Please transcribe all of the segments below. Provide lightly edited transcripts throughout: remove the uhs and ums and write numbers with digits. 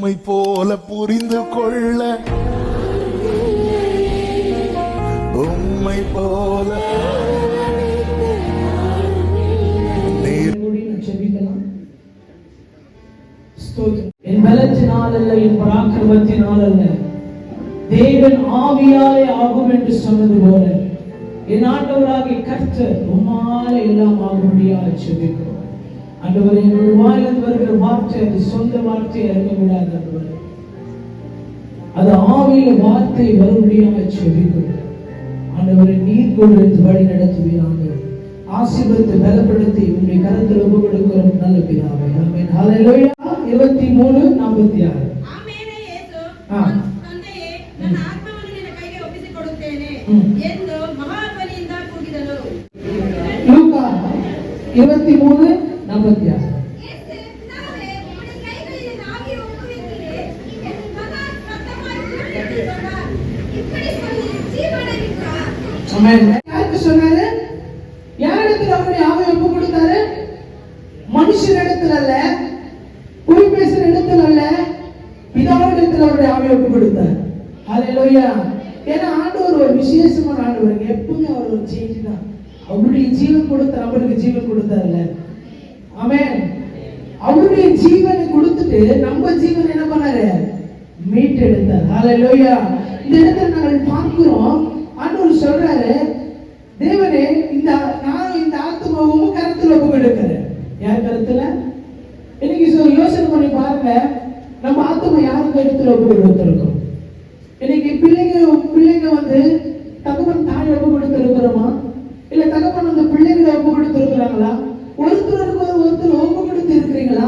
உம்மை போல புரிந்து கொள்ள, உம்மை போல என் பலத்தினால் அல்ல, என் பராக்கிரமத்தினால் அல்ல, தேவன் ஆவியாலே ஆகும் என்று சொன்னது போல என் ஆண்டவராகிய கர்த்தர் உம்மால எல்லாம் ஆகும்படியாக ஜெபிக்கிறோம். ஆண்டவரே, என்னுடைய வாயிலிருந்து வருகிற வார்த்தை அது சொந்த வார்த்தை இருக்க விடாது ஆண்டவரே, அது ஆவியில வார்த்தை வரும்படியாக ஜெபிக்கிறோம். ஆண்டவரே, நீர் கொண்டு வழி நடத்துவீராக, ஆசீர்வதித்து பலப்படுத்தி உங்களுடைய கரத்தில் ஒப்பு கொடுக்கிறோம் நல்ல பிதாவே. ஆமென். ஹல்லேலூயா. 23:46. ஆமென். இயேசு ತಂದೆಯೇ, ನನ್ನ ಆತ್ಮವನ್ನು ನಿನ್ನ ಕೈಗೆ ಒಪ್ಪಿಸಿಕೊಡುತ್ತೇನೆ ಎಂದು ಮಹಾಧ್ವನಿಯಿಂದ ಕೂಗಿದನು. ಲೂಕಾ 23:46. யாருக்கு சொன்னாரு? யாரிடத்துல அவருடைய ஆவியை ஒப்பு கொடுத்தாரு? மனுஷனிடத்துல அல்ல, பொய் பேசுற இடத்துல அல்ல, பிதாவிடத்துல அவருடைய ஆவியை ஒப்பு கொடுத்தார். ஹல்லேலூயா. ஏன்னா ஆண்டவர் ஒரு விசேஷமான ஆண்டவர், எப்பவுமே அவர் ஒரு சேஞ்ச் தான். அவருடைய ஜீவன் கொடுத்த நம்மளுக்கு ஜீவன் கொடுத்தார்ல. ஆமென். அவருடைய ஜீவனை கொடுத்துட்டு நம்ம ஜீவனை என்ன பண்ணாரு? மீட்டெடுத்தார். ஹல்லேலூயா. இந்த இடத்துல நாங்கள் பார்க்கிறோம், ஆண்டவர் சொல்றாரு, தேவனே, நான் இந்த ஆத்மாவை உங்க கருத்துல ஒப்பு கொடுக்கிறேன். யார் கருத்துல? இன்னைக்கு யோசனை பண்ணி பாருங்க, நம்ம ஆத்மா யாரு கருத்துல ஒப்பு கொடுத்திருக்கோம்? இன்னைக்கு பிள்ளைங்க வந்து தகப்பன் தாய் ஒப்பு கொடுத்திருக்கிறோமா? இல்ல தகப்பன் அந்த பிள்ளைங்களை ஒப்பு கொடுத்திருக்கிறாங்களா? ஒருத்தருக்கு ஒருத்தர் ஒப்பு கொடுத்து இருக்கிறீங்களா?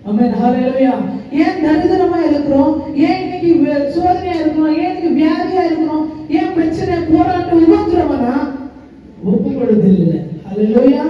ஆமென். ஹல்லேலூயா. ஏன் தரித்திரமா இருக்கிறோம்? ஏன் இன்னைக்கு சோதனையா இருக்கிறோம்? ஏன் இன்னைக்கு வியாதியா இருக்கிறோம்? ஏன் பிரச்சனை, போராட்டம், உபத்திரவனா? ஒப்பு கொடுத்து இல்லை. ஹல்லேலூயா.